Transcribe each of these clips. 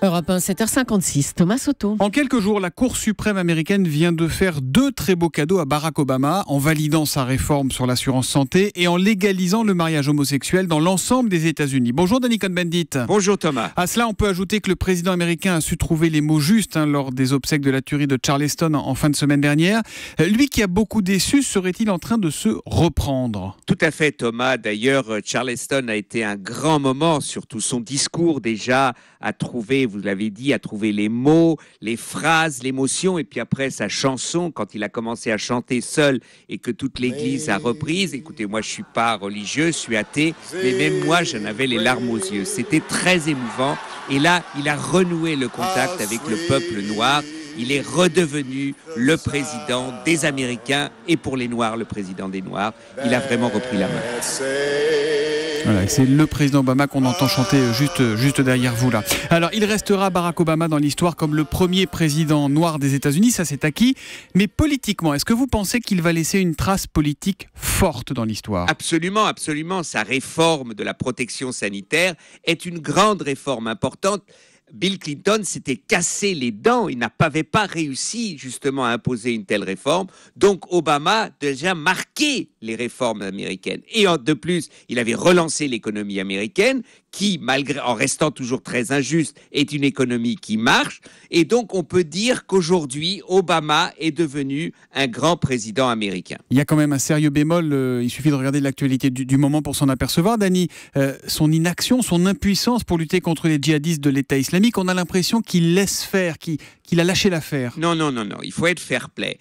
Europe 1, 7h56, Thomas Soto. En quelques jours, la Cour suprême américaine vient de faire 2 très beaux cadeaux à Barack Obama en validant sa réforme sur l'assurance santé et en légalisant le mariage homosexuel dans l'ensemble des États-Unis. Bonjour Danny Cohn-Bendit. Bonjour Thomas. À cela, on peut ajouter que le président américain a su trouver les mots justes lors des obsèques de la tuerie de Charleston en fin de semaine dernière. Lui qui a beaucoup déçu, serait-il en train de se reprendre ? Tout à fait Thomas. D'ailleurs, Charleston a été un grand moment, surtout son discours déjà a trouvé, vous l'avez dit, a trouvé les mots, les phrases, l'émotion, et puis après sa chanson, quand il a commencé à chanter seul et que toute l'église a reprise. Écoutez, moi je suis pas religieux, je suis athée, mais même moi j'en avais les larmes aux yeux. C'était très émouvant. Et là, il a renoué le contact avec le peuple noir. Il est redevenu le président des Américains et pour les Noirs, le président des Noirs. Il a vraiment repris la main. Voilà, c'est le président Obama qu'on entend chanter juste derrière vous là. Alors, il restera Barack Obama dans l'histoire comme le premier président noir des États-Unis, ça c'est acquis. Mais politiquement, est-ce que vous pensez qu'il va laisser une trace politique forte dans l'histoire ? Absolument, absolument. Sa réforme de la protection sanitaire est une grande réforme importante. Bill Clinton s'était cassé les dents, il n'avait pas réussi justement à imposer une telle réforme. Donc Obama a déjà marqué les réformes américaines. Et de plus, il avait relancé l'économie américaine qui, malgré, en restant toujours très injuste, est une économie qui marche. Et donc on peut dire qu'aujourd'hui, Obama est devenu un grand président américain. Il y a quand même un sérieux bémol, il suffit de regarder l'actualité du moment pour s'en apercevoir, Danny. Son inaction, son impuissance pour lutter contre les djihadistes de l'État islamique, on a l'impression qu'il laisse faire, qu'il a lâché l'affaire. Non, il faut être fair-play.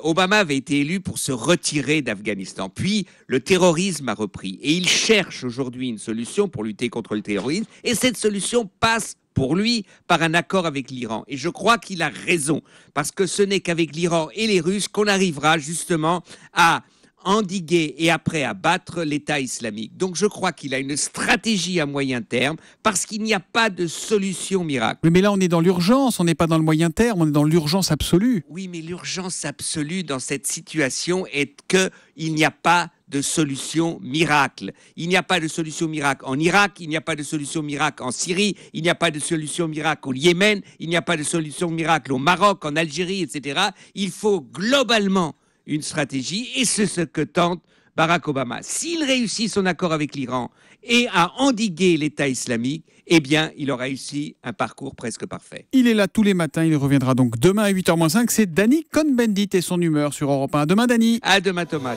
Obama avait été élu pour se retirer d'Afghanistan. Puis, le terrorisme a repris. Et il cherche aujourd'hui une solution pour lutter contre le terrorisme. Et cette solution passe pour lui par un accord avec l'Iran. Et je crois qu'il a raison. Parce que ce n'est qu'avec l'Iran et les Russes qu'on arrivera justement à endiguer et après à battre l'État islamique. Donc je crois qu'il a une stratégie à moyen terme parce qu'il n'y a pas de solution miracle. Oui, mais là on est dans l'urgence, on n'est pas dans le moyen terme, on est dans l'urgence absolue. Oui, mais l'urgence absolue dans cette situation est qu'il n'y a pas de solution miracle. Il n'y a pas de solution miracle en Irak, il n'y a pas de solution miracle en Syrie, il n'y a pas de solution miracle au Yémen, il n'y a pas de solution miracle au Maroc, en Algérie, etc. Il faut globalement une stratégie, et c'est ce que tente Barack Obama. S'il réussit son accord avec l'Iran et à endiguer l'État islamique, eh bien, il aura réussi un parcours presque parfait. Il est là tous les matins, il reviendra donc demain à 8h-5. C'est Danny Cohn-Bendit et son humeur sur Europe 1. À demain, Danny. À demain, Thomas.